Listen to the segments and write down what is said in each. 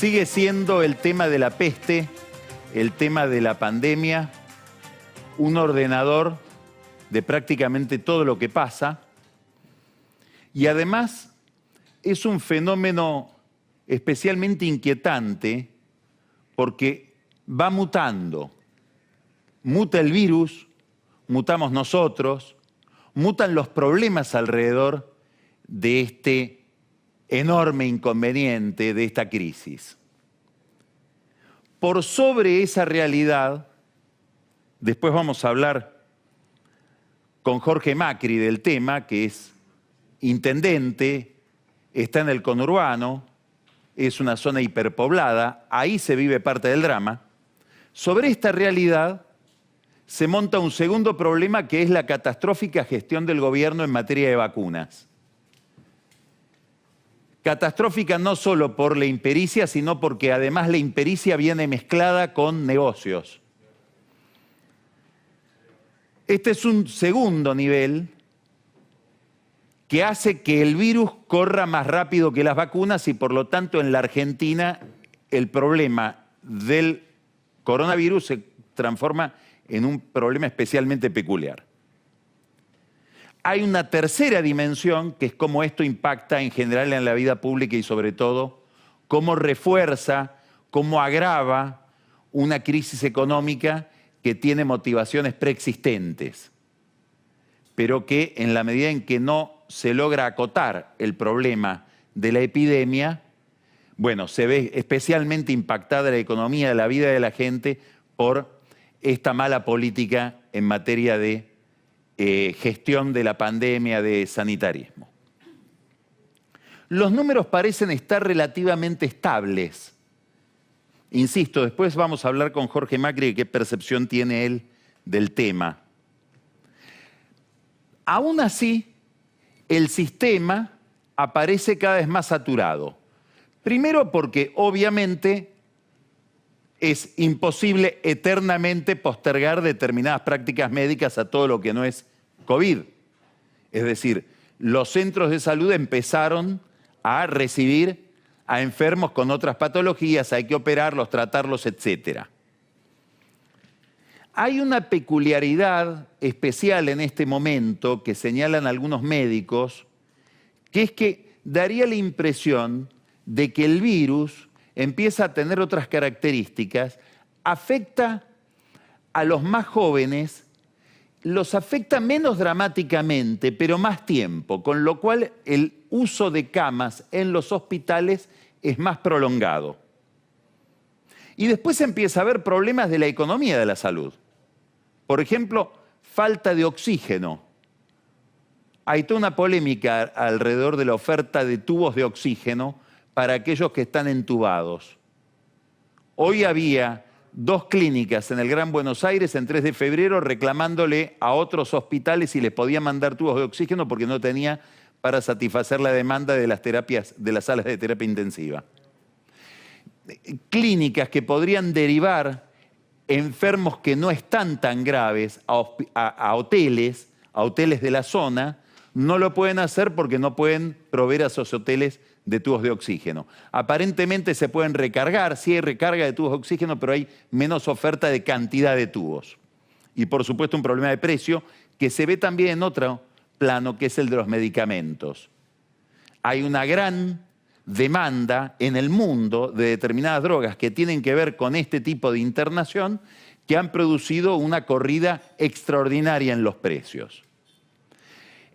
Sigue siendo el tema de la peste, el tema de la pandemia, un ordenador de prácticamente todo lo que pasa. Y además es un fenómeno especialmente inquietante porque va mutando. Muta el virus, mutamos nosotros, mutan los problemas alrededor de este enorme inconveniente, de esta crisis. Por sobre esa realidad, después vamos a hablar con Jorge Macri del tema, que es intendente, está en el conurbano, es una zona hiperpoblada, ahí se vive parte del drama. Sobre esta realidad se monta un segundo problema, que es la catastrófica gestión del gobierno en materia de vacunas. Catastrófica no solo por la impericia, sino porque además la impericia viene mezclada con negocios. Este es un segundo nivel que hace que el virus corra más rápido que las vacunas y por lo tanto en la Argentina el problema del coronavirus se transforma en un problema especialmente peculiar. Hay una tercera dimensión, que es cómo esto impacta en general en la vida pública y sobre todo cómo refuerza, cómo agrava una crisis económica que tiene motivaciones preexistentes, pero que en la medida en que no se logra acotar el problema de la epidemia, bueno, se ve especialmente impactada la economía, la vida de la gente por esta mala política en materia de gestión de la pandemia, de sanitarismo. Los números parecen estar relativamente estables. Insisto, después vamos a hablar con Jorge Macri de qué percepción tiene él del tema. Aún así, el sistema aparece cada vez más saturado. Primero porque obviamente es imposible eternamente postergar determinadas prácticas médicas a todo lo que no es COVID. Es decir, los centros de salud empezaron a recibir a enfermos con otras patologías, hay que operarlos, tratarlos, etc. Hay una peculiaridad especial en este momento que señalan algunos médicos, que es que daría la impresión de que el virus empieza a tener otras características, afecta a los más jóvenes, los afecta menos dramáticamente, pero más tiempo, con lo cual el uso de camas en los hospitales es más prolongado. Y después empieza a haber problemas de la economía de la salud. Por ejemplo, falta de oxígeno. Hay toda una polémica alrededor de la oferta de tubos de oxígeno para aquellos que están entubados. Hoy había 2 clínicas en el Gran Buenos Aires en 3 de febrero reclamándole a otros hospitales si les podían mandar tubos de oxígeno porque no tenía para satisfacer la demanda de las terapias, de las salas de terapia intensiva. Clínicas que podrían derivar enfermos que no están tan graves a hoteles de la zona, no lo pueden hacer porque no pueden proveer a esos hoteles de tubos de oxígeno. Aparentemente se pueden recargar, sí hay recarga de tubos de oxígeno, pero hay menos oferta de cantidad de tubos. Y por supuesto un problema de precio que se ve también en otro plano, que es el de los medicamentos. Hay una gran demanda en el mundo de determinadas drogas que tienen que ver con este tipo de internación que han producido una corrida extraordinaria en los precios.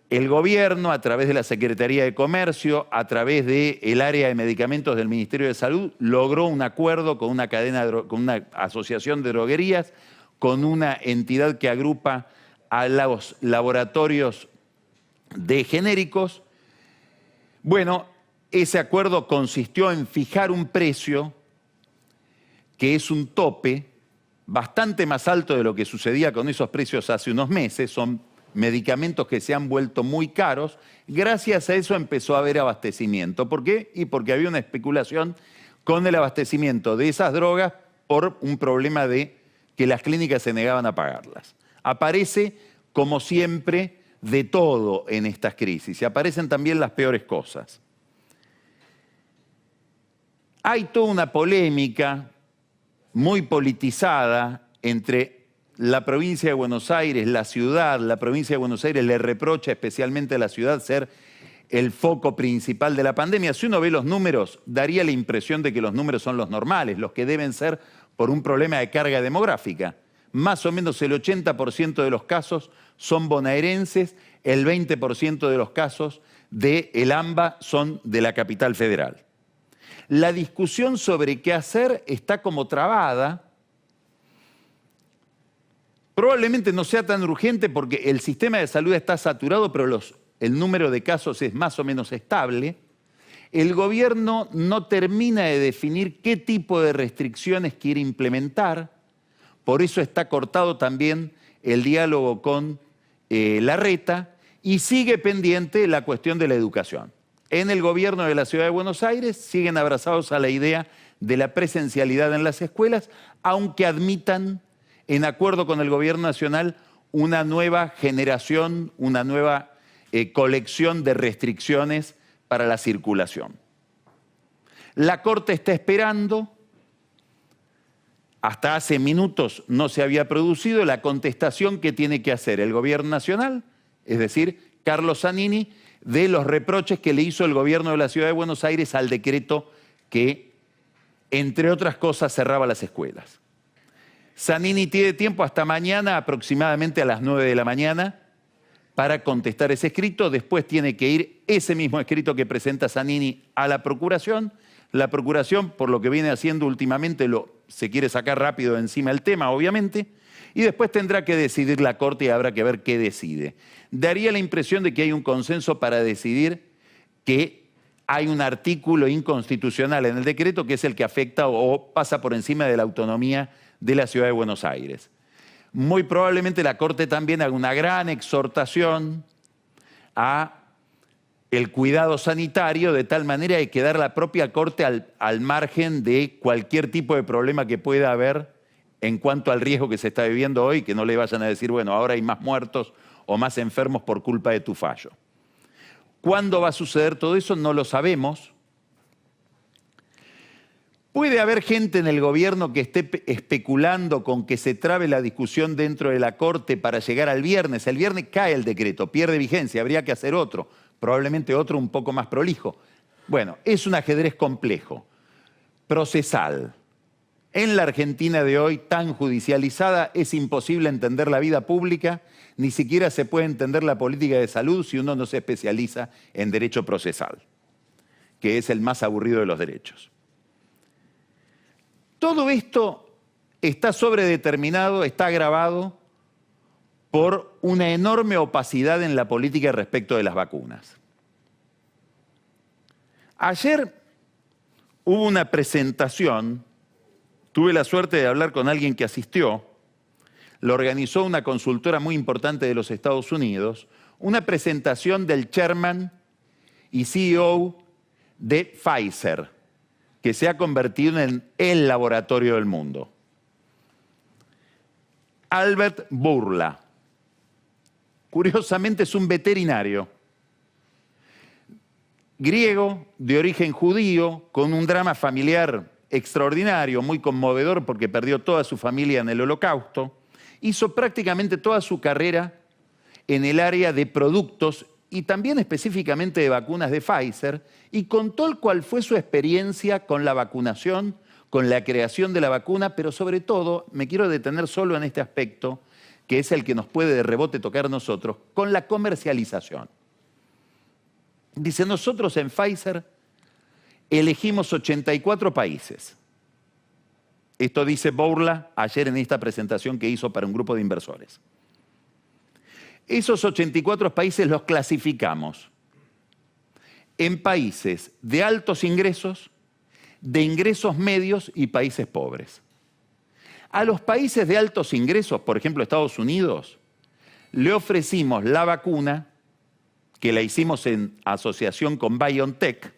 El gobierno, a través de la Secretaría de Comercio, a través del área de medicamentos del Ministerio de Salud, logró un acuerdo con una con una asociación de droguerías, con una entidad que agrupa a los laboratorios de genéricos. Bueno, ese acuerdo consistió en fijar un precio que es un tope bastante más alto de lo que sucedía con esos precios hace unos meses. Son medicamentos que se han vuelto muy caros. Gracias a eso empezó a haber abastecimiento. ¿Por qué? Y porque había una especulación con el abastecimiento de esas drogas por un problema de que las clínicas se negaban a pagarlas. Aparece, como siempre, de todo en estas crisis y aparecen también las peores cosas. Hay toda una polémica muy politizada entre la provincia de Buenos Aires, la ciudad. La provincia de Buenos Aires le reprocha especialmente a la ciudad ser el foco principal de la pandemia. Si uno ve los números, daría la impresión de que los números son los normales, los que deben ser por un problema de carga demográfica. Más o menos el 80% de los casos son bonaerenses, el 20% de los casos de el AMBA son de la capital federal. La discusión sobre qué hacer está como trabada. Probablemente no sea tan urgente porque el sistema de salud está saturado, pero el número de casos es más o menos estable. El gobierno no termina de definir qué tipo de restricciones quiere implementar. Por eso está cortado también el diálogo con Larreta y sigue pendiente la cuestión de la educación. En el gobierno de la Ciudad de Buenos Aires siguen abrazados a la idea de la presencialidad en las escuelas, aunque admitan, en acuerdo con el gobierno nacional, una nueva generación, una nueva colección de restricciones para la circulación. La Corte está esperando. Hasta hace minutos no se había producido la contestación que tiene que hacer el gobierno nacional, es decir, Carlos Zanini, de los reproches que le hizo el gobierno de la Ciudad de Buenos Aires al decreto que, entre otras cosas, cerraba las escuelas. Zanini tiene tiempo hasta mañana, aproximadamente a las 9 de la mañana, para contestar ese escrito. Después tiene que ir ese mismo escrito que presenta Zanini a la Procuración. La Procuración, por lo que viene haciendo últimamente, se quiere sacar rápido de encima el tema, obviamente, y después tendrá que decidir la Corte y habrá que ver qué decide. Daría la impresión de que hay un consenso para decidir que hay un artículo inconstitucional en el decreto que es el que afecta o pasa por encima de la autonomía de la Ciudad de Buenos Aires. Muy probablemente la Corte también haga una gran exhortación a el cuidado sanitario, de tal manera de quedar la propia Corte al margen de cualquier tipo de problema que pueda haber en cuanto al riesgo que se está viviendo hoy, que no le vayan a decir, bueno, ahora hay más muertos o más enfermos por culpa de tu fallo. ¿Cuándo va a suceder todo eso? No lo sabemos. Puede haber gente en el gobierno que esté especulando con que se trabe la discusión dentro de la Corte para llegar al viernes. El viernes cae el decreto, pierde vigencia, habría que hacer otro, probablemente otro un poco más prolijo. Bueno, es un ajedrez complejo, procesal. En la Argentina de hoy, tan judicializada, es imposible entender la vida pública, ni siquiera se puede entender la política de salud si uno no se especializa en derecho procesal, que es el más aburrido de los derechos. Todo esto está sobredeterminado, está agravado por una enorme opacidad en la política respecto de las vacunas. Ayer hubo una presentación. Tuve la suerte de hablar con alguien que asistió, lo organizó una consultora muy importante de los Estados Unidos, una presentación del chairman y CEO de Pfizer, que se ha convertido en el laboratorio del mundo. Albert Bourla. Curiosamente es un veterinario, griego, de origen judío, con un drama familiar extraordinario, muy conmovedor porque perdió toda su familia en el Holocausto. Hizo prácticamente toda su carrera en el área de productos y también específicamente de vacunas de Pfizer, y contó cuál fue su experiencia con la vacunación, con la creación de la vacuna, pero sobre todo, me quiero detener solo en este aspecto, que es el que nos puede de rebote tocar a nosotros, con la comercialización. Dice, nosotros en Pfizer elegimos 84 países. Esto dice Bourla ayer en esta presentación que hizo para un grupo de inversores. Esos 84 países los clasificamos en países de altos ingresos, de ingresos medios y países pobres. A los países de altos ingresos, por ejemplo Estados Unidos, le ofrecimos la vacuna, que la hicimos en asociación con BioNTech,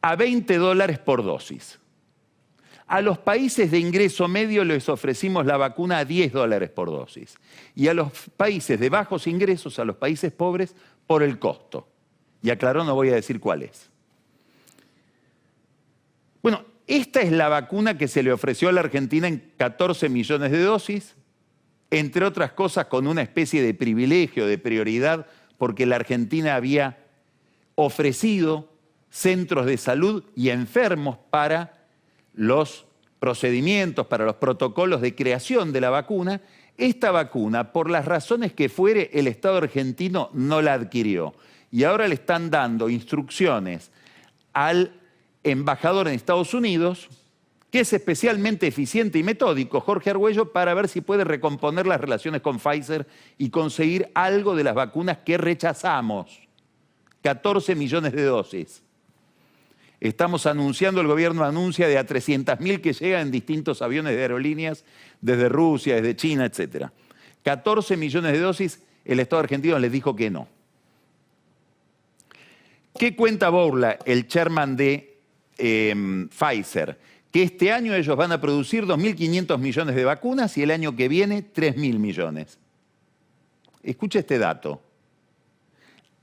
a $20 por dosis. A los países de ingreso medio les ofrecimos la vacuna a $10 por dosis. Y a los países de bajos ingresos, a los países pobres, por el costo. Y aclaró, no voy a decir cuál es. Bueno, esta es la vacuna que se le ofreció a la Argentina en 14 millones de dosis, entre otras cosas con una especie de privilegio, de prioridad, porque la Argentina había ofrecido centros de salud y enfermos para los procedimientos, para los protocolos de creación de la vacuna. Esta vacuna, por las razones que fuere, el Estado argentino no la adquirió. Y ahora le están dando instrucciones al embajador en Estados Unidos, que es especialmente eficiente y metódico, Jorge Argüello, para ver si puede recomponer las relaciones con Pfizer y conseguir algo de las vacunas que rechazamos. 14 millones de dosis. Estamos anunciando, el gobierno anuncia de a 300.000 que llegan en distintos aviones de aerolíneas desde Rusia, desde China, etc. 14 millones de dosis, el Estado argentino les dijo que no. ¿Qué cuenta Bourla, el chairman de Pfizer? Que este año ellos van a producir 2.500 millones de vacunas y el año que viene 3.000 millones. Escucha este dato.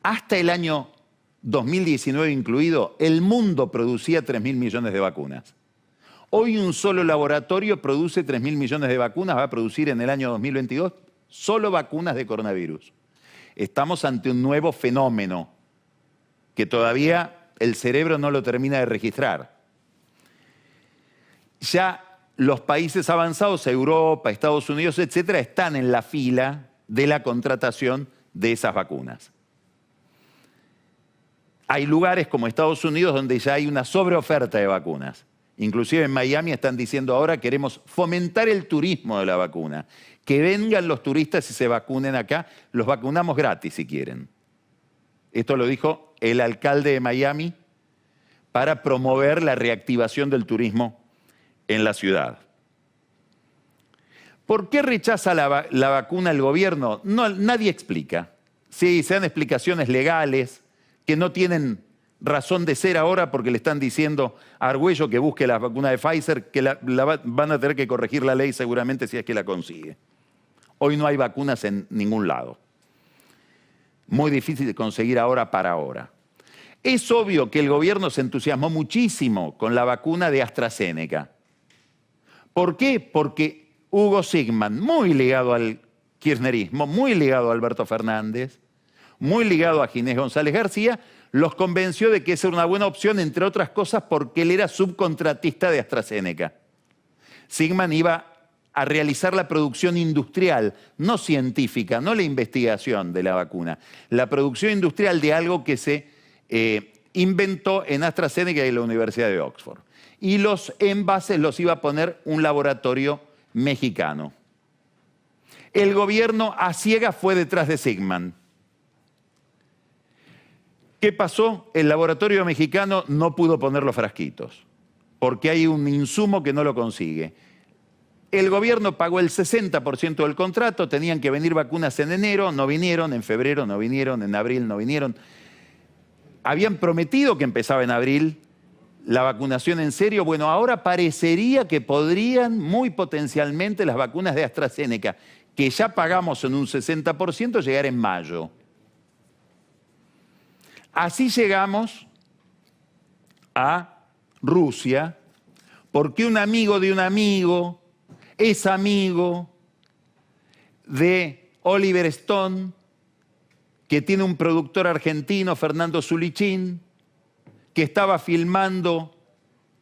Hasta el año 2019 incluido, el mundo producía 3.000 millones de vacunas. Hoy un solo laboratorio produce 3.000 millones de vacunas, va a producir en el año 2022 solo vacunas de coronavirus. Estamos ante un nuevo fenómeno que todavía el cerebro no lo termina de registrar. Ya los países avanzados, Europa, Estados Unidos, etcétera, están en la fila de la contratación de esas vacunas. Hay lugares como Estados Unidos donde ya hay una sobreoferta de vacunas. Inclusive en Miami están diciendo ahora queremos fomentar el turismo de la vacuna. Que vengan los turistas y se vacunen acá. Los vacunamos gratis si quieren. Esto lo dijo el alcalde de Miami para promover la reactivación del turismo en la ciudad. ¿Por qué rechaza la vacuna el gobierno? No, nadie explica. Sí, se dan explicaciones legales que no tienen razón de ser ahora porque le están diciendo a Argüello que busque la vacuna de Pfizer, que van a tener que corregir la ley seguramente si es que la consigue. Hoy no hay vacunas en ningún lado. Muy difícil de conseguir ahora para ahora. Es obvio que el gobierno se entusiasmó muchísimo con la vacuna de AstraZeneca. ¿Por qué? Porque Hugo Sigman, muy ligado al kirchnerismo, muy ligado a Alberto Fernández, muy ligado a Ginés González García, los convenció de que esa era una buena opción, entre otras cosas porque él era subcontratista de AstraZeneca. Sigman iba a realizar la producción industrial, no científica, no la investigación de la vacuna, la producción industrial de algo que se inventó en AstraZeneca y en la Universidad de Oxford. Y los envases los iba a poner un laboratorio mexicano. El gobierno a ciegas fue detrás de Sigman. ¿Qué pasó? El laboratorio mexicano no pudo poner los frasquitos, porque hay un insumo que no lo consigue. El gobierno pagó el 60% del contrato, tenían que venir vacunas en enero, no vinieron, en febrero no vinieron, en abril no vinieron. Habían prometido que empezaba en abril la vacunación en serio. Bueno, ahora parecería que podrían muy potencialmente las vacunas de AstraZeneca, que ya pagamos en un 60%, llegar en mayo. Así llegamos a Rusia, porque un amigo de un amigo es amigo de Oliver Stone, que tiene un productor argentino, Fernando Zulichín, que estaba filmando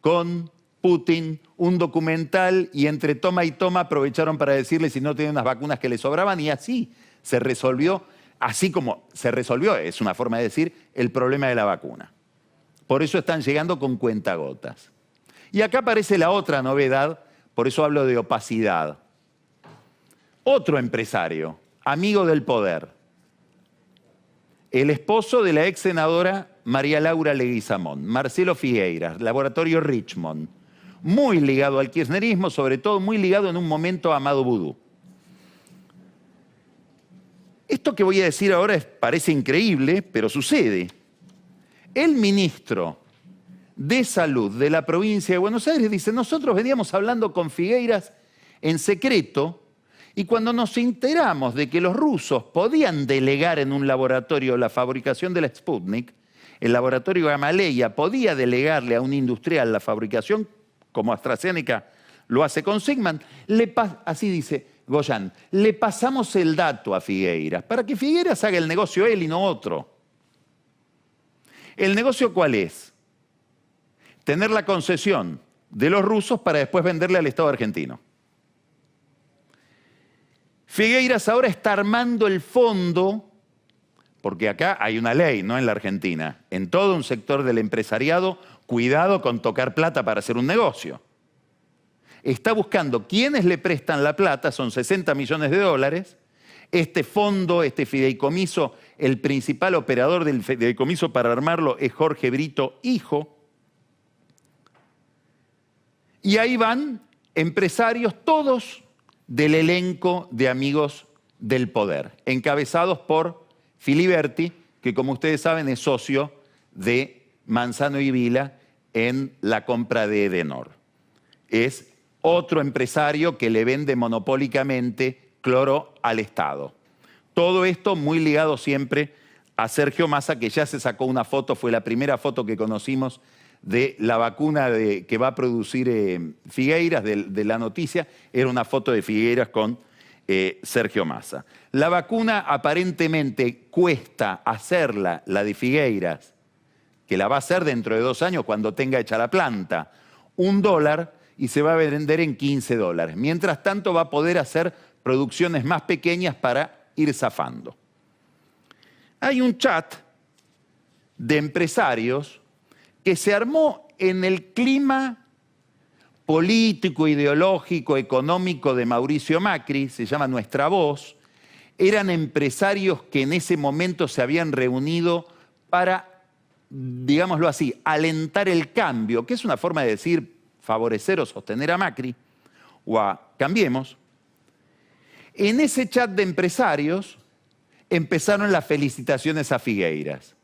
con Putin un documental y entre toma y toma aprovecharon para decirle si no tenía unas vacunas que le sobraban y así se resolvió. Así como se resolvió, es una forma de decir, el problema de la vacuna. Por eso están llegando con cuentagotas. Y acá aparece la otra novedad, por eso hablo de opacidad. Otro empresario, amigo del poder, el esposo de la ex senadora María Laura Leguizamón, Marcelo Figueiras, Laboratorio Richmond, muy ligado al kirchnerismo, sobre todo muy ligado en un momento a Amado Vudú. Esto que voy a decir ahora parece increíble, pero sucede. El ministro de Salud de la provincia de Buenos Aires dice, nosotros veníamos hablando con Figueiras en secreto y cuando nos enteramos de que los rusos podían delegar en un laboratorio la fabricación de la Sputnik, el laboratorio Gamaleya podía delegarle a un industrial la fabricación, como AstraZeneca lo hace con Sigman, así dice Goyan, le pasamos el dato a Figueiras, para que Figueiras haga el negocio él y no otro. ¿El negocio cuál es? Tener la concesión de los rusos para después venderle al Estado argentino. Figueiras ahora está armando el fondo, porque acá hay una ley, ¿no? En la Argentina, en todo un sector del empresariado, cuidado con tocar plata para hacer un negocio. Está buscando quiénes le prestan la plata, son 60 millones de dólares. Este fondo, este fideicomiso, el principal operador del fideicomiso para armarlo es Jorge Brito, hijo. Y ahí van empresarios, todos del elenco de Amigos del Poder, encabezados por Filiberti, que como ustedes saben es socio de Manzano y Vila en la compra de Edenor. Es otro empresario que le vende monopólicamente cloro al Estado. Todo esto muy ligado siempre a Sergio Massa, que ya se sacó una foto, fue la primera foto que conocimos de la vacuna que va a producir Figueiras, de la noticia, era una foto de Figueiras con Sergio Massa. La vacuna aparentemente cuesta hacerla, la de Figueiras, que la va a hacer dentro de 2 años cuando tenga hecha la planta, $1 y se va a vender en $15. Mientras tanto va a poder hacer producciones más pequeñas para ir zafando. Hay un chat de empresarios que se armó en el clima político, ideológico, económico de Mauricio Macri, se llama Nuestra Voz. Eran empresarios que en ese momento se habían reunido para, digámoslo así, alentar el cambio, que es una forma de decir favorecer o sostener a Macri, o a Cambiemos. En ese chat de empresarios empezaron las felicitaciones a Figueiras.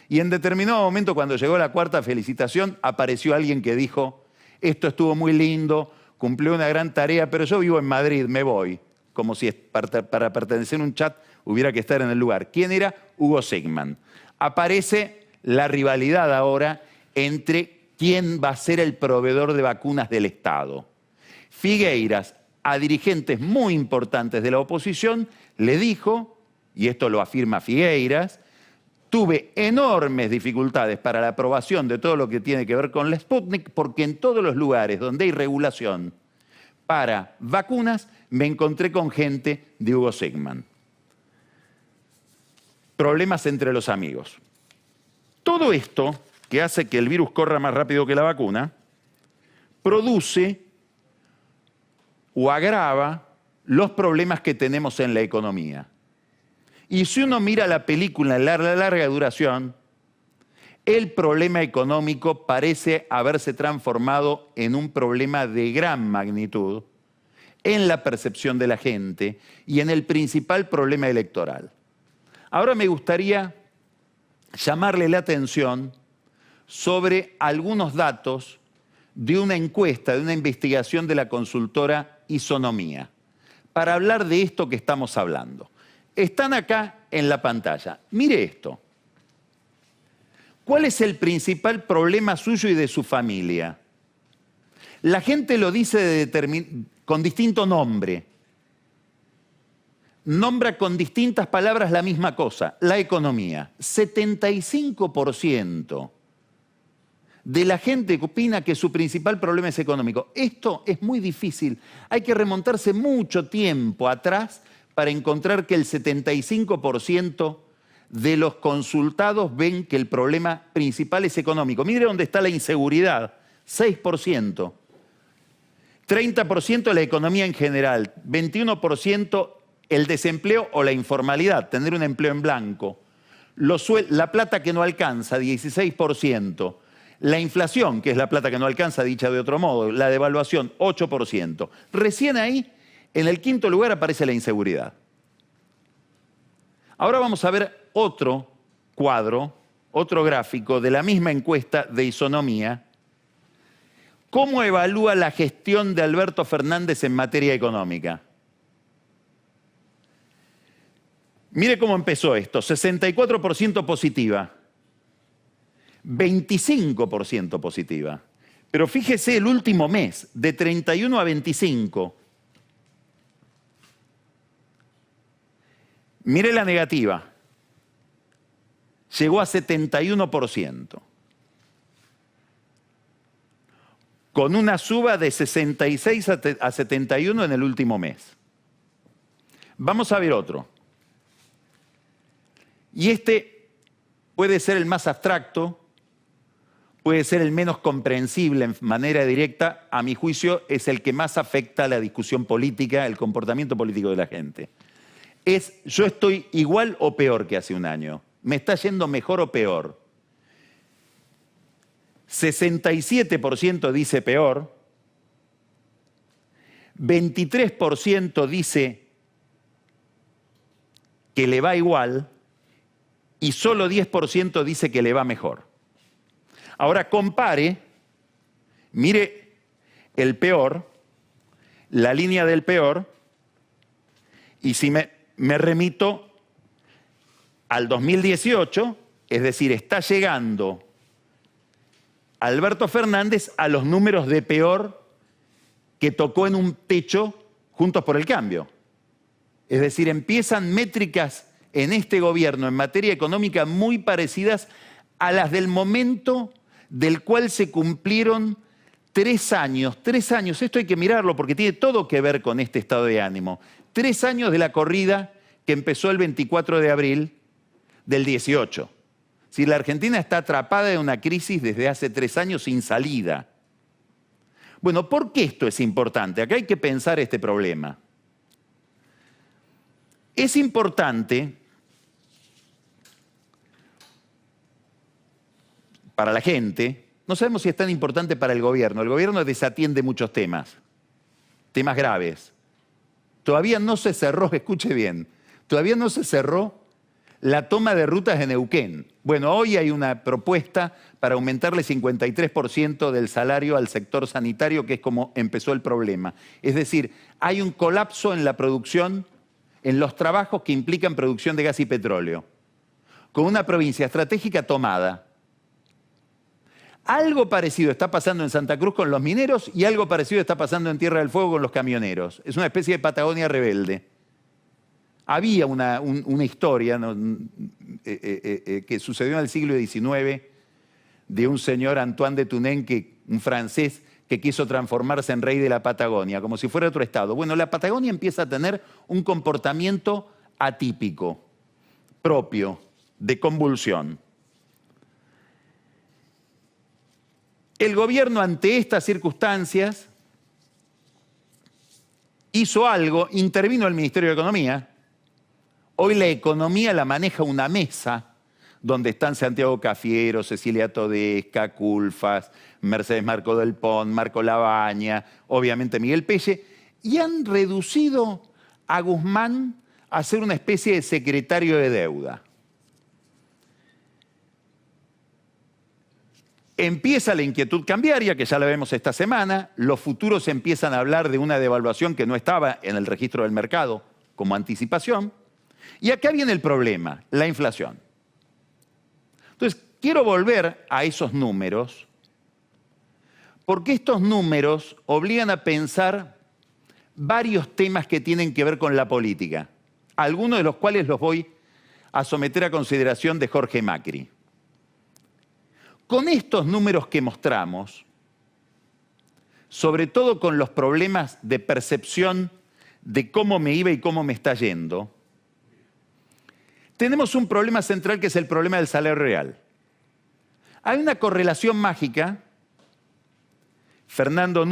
Y en determinado momento, cuando llegó la 4ª felicitación, apareció alguien que dijo: esto estuvo muy lindo, cumplió una gran tarea, pero yo vivo en Madrid, me voy. Como si para pertenecer a un chat hubiera que estar en el lugar. ¿Quién era? Hugo Sigman. Aparece la rivalidad ahora entre quién va a ser el proveedor de vacunas del Estado. Figueiras, a dirigentes muy importantes de la oposición, le dijo, y esto lo afirma Figueiras: tuve enormes dificultades para la aprobación de todo lo que tiene que ver con la Sputnik, porque en todos los lugares donde hay regulación para vacunas, me encontré con gente de Hugo Sigman. Problemas entre los amigos. Todo esto, que hace que el virus corra más rápido que la vacuna, produce o agrava los problemas que tenemos en la economía. Y si uno mira la película en larga duración, el problema económico parece haberse transformado en un problema de gran magnitud en la percepción de la gente y en el principal problema electoral. Ahora me gustaría llamarle la atención sobre algunos datos de una encuesta, de una investigación de la consultora Isonomía, para hablar de esto que estamos hablando. Están acá en la pantalla. Mire esto. ¿Cuál es el principal problema suyo y de su familia? La gente lo dice con distinto nombre. Nombra con distintas palabras la misma cosa, la economía. 75% de la gente que opina que su principal problema es económico. Esto es muy difícil. Hay que remontarse mucho tiempo atrás para encontrar que el 75% de los consultados ven que el problema principal es económico. Mire dónde está la inseguridad, 6%. 30% la economía en general, 21% el desempleo o la informalidad, tener un empleo en blanco. La plata que no alcanza, 16%. La inflación, que es la plata que no alcanza, dicha de otro modo, la devaluación, 8%. Recién ahí, en el 5.º lugar, aparece la inseguridad. Ahora vamos a ver otro cuadro, otro gráfico de la misma encuesta de Isonomía. ¿Cómo evalúa la gestión de Alberto Fernández en materia económica? Mire cómo empezó esto, 64% positiva. 25% positiva. Pero fíjese el último mes, de 31 a 25. Mire la negativa. Llegó a 71%. Con una suba de 66 a 71 en el último mes. Vamos a ver otro. Y este puede ser el más abstracto, puede ser el menos comprensible en manera directa, a mi juicio es el que más afecta a la discusión política, el comportamiento político de la gente. Es, yo estoy igual o peor que hace un año, me está yendo mejor o peor. 67% dice peor, 23% dice que le va igual y solo 10% dice que le va mejor. Ahora compare, mire el peor, la línea del peor, y si me remito al 2018, es decir, está llegando Alberto Fernández a los números de peor que tocó en un techo Juntos por el Cambio. Es decir, empiezan métricas en este gobierno en materia económica muy parecidas a las del momento del cual se cumplieron 3 años. 3 años, esto hay que mirarlo porque tiene todo que ver con este estado de ánimo. 3 años de la corrida que empezó el 24 de abril del 18. Si la Argentina está atrapada en una crisis desde hace 3 años sin salida. Bueno, ¿por qué esto es importante? Acá hay que pensar este problema. Es importante para la gente, no sabemos si es tan importante para el gobierno desatiende muchos temas graves. Todavía no se cerró, escuche bien, todavía no se cerró la toma de rutas de Neuquén. Bueno, hoy hay una propuesta para aumentarle 53% del salario al sector sanitario, que es como empezó el problema. Es decir, hay un colapso en la producción, en los trabajos que implican producción de gas y petróleo, con una provincia estratégica tomada. Algo parecido está pasando en Santa Cruz con los mineros y algo parecido está pasando en Tierra del Fuego con los camioneros. Es una especie de Patagonia rebelde. Había una historia, ¿no?, que sucedió en el siglo XIX de un señor Antoine de Tunén, un francés, que quiso transformarse en rey de la Patagonia, como si fuera otro estado. Bueno, la Patagonia empieza a tener un comportamiento atípico, propio, de convulsión. El gobierno, ante estas circunstancias, hizo algo, intervino el Ministerio de Economía. Hoy la economía la maneja una mesa donde están Santiago Cafiero, Cecilia Todesca, Culfas, Mercedes Marco del Pont, Marco Labaña, obviamente Miguel Pelle, y han reducido a Guzmán a ser una especie de secretario de deuda. Empieza la inquietud cambiaria, que ya la vemos esta semana, los futuros empiezan a hablar de una devaluación que no estaba en el registro del mercado como anticipación, y acá viene el problema, la inflación. Entonces, quiero volver a esos números, porque estos números obligan a pensar varios temas que tienen que ver con la política, algunos de los cuales los voy a someter a consideración de Jorge Macri. Con estos números que mostramos, sobre todo con los problemas de percepción de cómo me iba y cómo me está yendo, tenemos un problema central que es el problema del salario real. Hay una correlación mágica, Fernando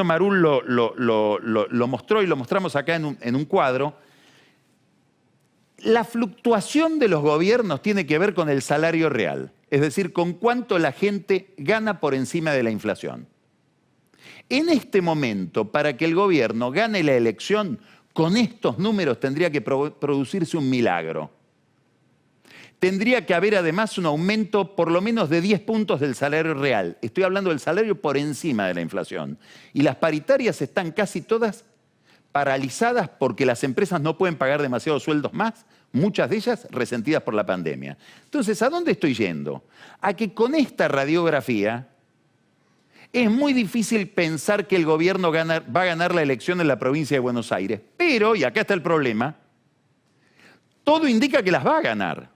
Marul lo mostró y lo mostramos acá en un cuadro. La fluctuación de los gobiernos tiene que ver con el salario real, es decir, con cuánto la gente gana por encima de la inflación. En este momento, para que el gobierno gane la elección, con estos números tendría que producirse un milagro. Tendría que haber además un aumento por lo menos de 10 puntos del salario real. Estoy hablando del salario por encima de la inflación. Y las paritarias están casi todas paralizadas porque las empresas no pueden pagar demasiados sueldos más, muchas de ellas resentidas por la pandemia. Entonces, ¿a dónde estoy yendo? A que con esta radiografía es muy difícil pensar que el gobierno va a ganar la elección en la provincia de Buenos Aires. Pero, y acá está el problema, todo indica que las va a ganar.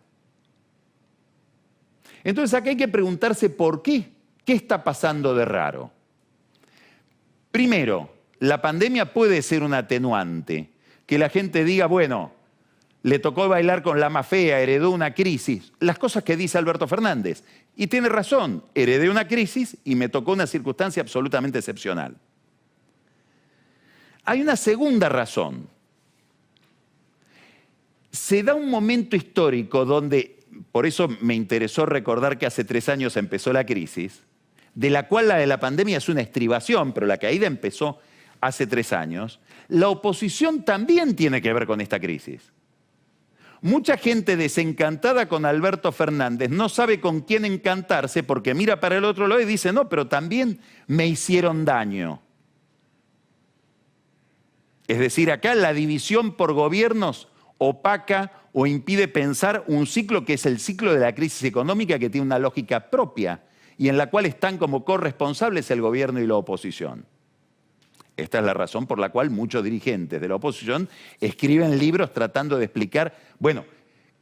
Entonces acá hay que preguntarse por qué. ¿Qué está pasando de raro? Primero, la pandemia puede ser un atenuante. Que la gente diga, bueno, le tocó bailar con la más fea, heredó una crisis. Las cosas que dice Alberto Fernández. Y tiene razón, heredé una crisis y me tocó una circunstancia absolutamente excepcional. Hay una segunda razón. Se da un momento histórico donde, por eso me interesó recordar que hace 3 años empezó la crisis, de la cual la de la pandemia es una estribación, pero la caída empezó hace 3 años. La oposición también tiene que ver con esta crisis. Mucha gente desencantada con Alberto Fernández no sabe con quién encantarse porque mira para el otro lado y dice, no, pero también me hicieron daño. Es decir, acá la división por gobiernos opaca o impide pensar un ciclo que es el ciclo de la crisis económica que tiene una lógica propia y en la cual están como corresponsables el gobierno y la oposición. Esta es la razón por la cual muchos dirigentes de la oposición escriben libros tratando de explicar, bueno,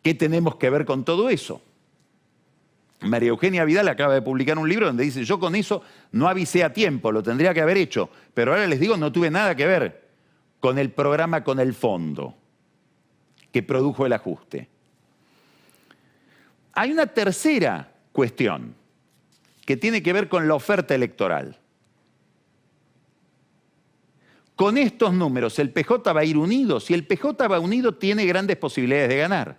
¿qué tenemos que ver con todo eso? María Eugenia Vidal acaba de publicar un libro donde dice, yo con eso no avisé a tiempo, lo tendría que haber hecho, pero ahora les digo, no tuve nada que ver con el programa, con el fondo que produjo el ajuste. Hay una tercera cuestión que tiene que ver con la oferta electoral. Con estos números, ¿el PJ va a ir unido? Si el PJ va unido, tiene grandes posibilidades de ganar.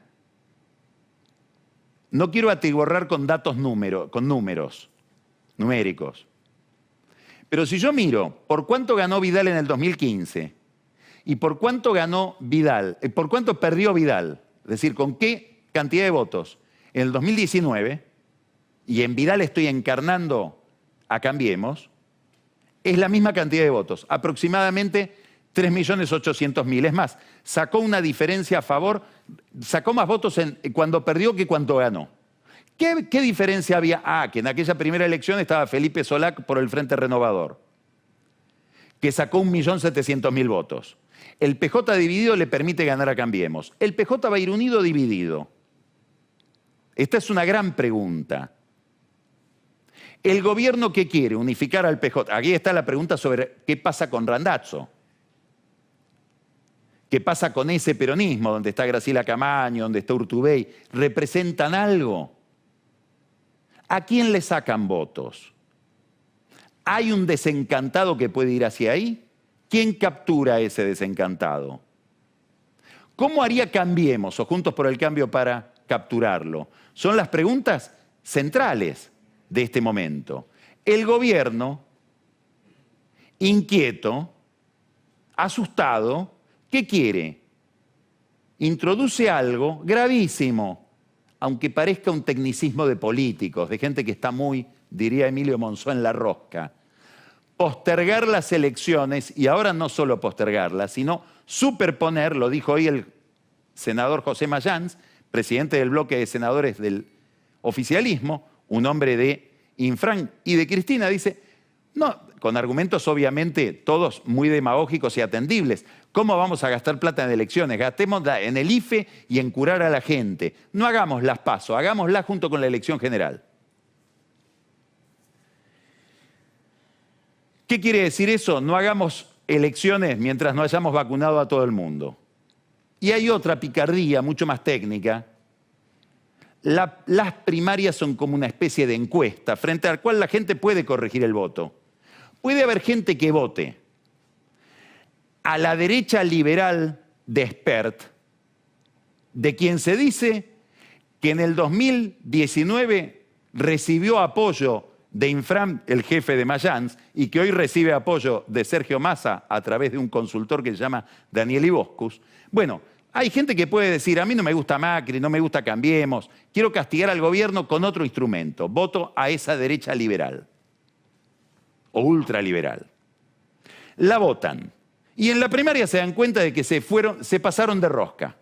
No quiero atiborrar con datos números numéricos. Pero si yo miro por cuánto ganó Vidal en el 2015 y por cuánto ganó Vidal, por cuánto perdió Vidal, es decir, con qué cantidad de votos en el 2019, y en Vidal estoy encarnando a Cambiemos, es la misma cantidad de votos, aproximadamente 3.800.000. Es más, sacó una diferencia a favor, sacó más votos cuando perdió que cuando ganó. ¿Qué diferencia había? Que en aquella primera elección estaba Felipe Solá por el Frente Renovador, que sacó 1.700.000 votos. El PJ dividido le permite ganar a Cambiemos. ¿El PJ va a ir unido o dividido? Esta es una gran pregunta. El gobierno que quiere unificar al PJ, aquí está la pregunta sobre qué pasa con Randazzo, qué pasa con ese peronismo, donde está Graciela Camaño, donde está Urtubey, ¿representan algo? ¿A quién le sacan votos? ¿Hay un desencantado que puede ir hacia ahí? ¿Quién captura a ese desencantado? ¿Cómo haría Cambiemos o Juntos por el Cambio para capturarlo? Son las preguntas centrales de este momento. El gobierno, inquieto, asustado, ¿qué quiere? Introduce algo gravísimo, aunque parezca un tecnicismo de políticos, de gente que está muy, diría Emilio Monzó, en la rosca. Postergar las elecciones, y ahora no solo postergarlas, sino superponer, lo dijo hoy el senador José Mayans, presidente del bloque de senadores del oficialismo, un hombre de Infran y de Cristina, dice, no, con argumentos obviamente todos muy demagógicos y atendibles. ¿Cómo vamos a gastar plata en elecciones? Gastémosla en el IFE y en curar a la gente. No hagamos las PASO, hagámoslas junto con la elección general. ¿Qué quiere decir eso? No hagamos elecciones mientras no hayamos vacunado a todo el mundo. Y hay otra picardía mucho más técnica. Las primarias son como una especie de encuesta frente a la cual la gente puede corregir el voto. Puede haber gente que vote a la derecha liberal de Espert, de quien se dice que en el 2019 recibió apoyo de Infran, el jefe de Mayans, y que hoy recibe apoyo de Sergio Massa a través de un consultor que se llama Daniel Iboscus. Bueno, hay gente que puede decir, a mí no me gusta Macri, no me gusta Cambiemos, quiero castigar al gobierno con otro instrumento, voto a esa derecha liberal o ultraliberal. La votan y en la primaria se dan cuenta de que se pasaron de rosca.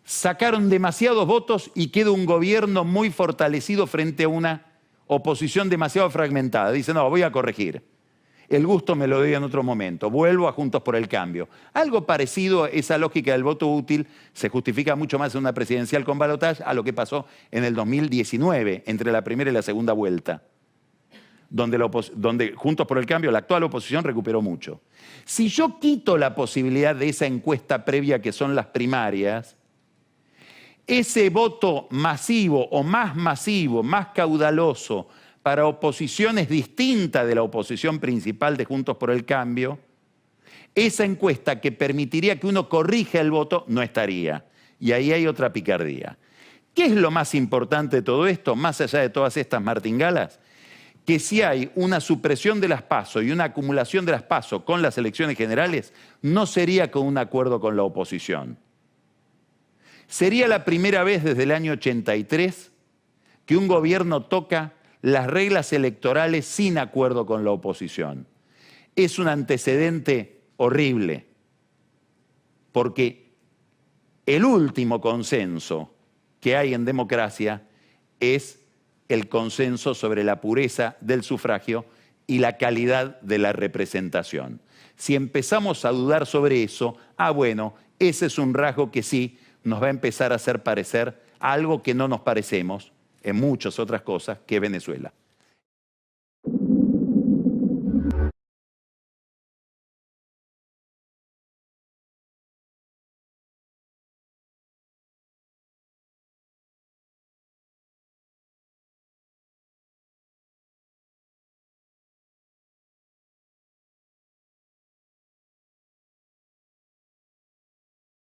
sacaron demasiados votos y queda un gobierno muy fortalecido frente a una oposición demasiado fragmentada. Dice, no, voy a corregir. El gusto me lo doy en otro momento. Vuelvo a Juntos por el Cambio. Algo parecido a esa lógica del voto útil se justifica mucho más en una presidencial con balotaje a lo que pasó en el 2019, entre la primera y la segunda vuelta, donde Juntos por el Cambio, la actual oposición, recuperó mucho. Si yo quito la posibilidad de esa encuesta previa que son las primarias, ese voto masivo o más masivo, más caudaloso, para oposiciones distintas de la oposición principal de Juntos por el Cambio, esa encuesta que permitiría que uno corrija el voto no estaría. Y ahí hay otra picardía. ¿Qué es lo más importante de todo esto, más allá de todas estas martingalas? Que si hay una supresión de las PASO y una acumulación de las PASO con las elecciones generales, no sería con un acuerdo con la oposición. Sería la primera vez desde el año 83 que un gobierno toca las reglas electorales sin acuerdo con la oposición. Es un antecedente horrible, porque el último consenso que hay en democracia es el consenso sobre la pureza del sufragio y la calidad de la representación. Si empezamos a dudar sobre eso, bueno, ese es un rasgo que sí nos va a empezar a hacer parecer algo que no nos parecemos en muchas otras cosas que Venezuela.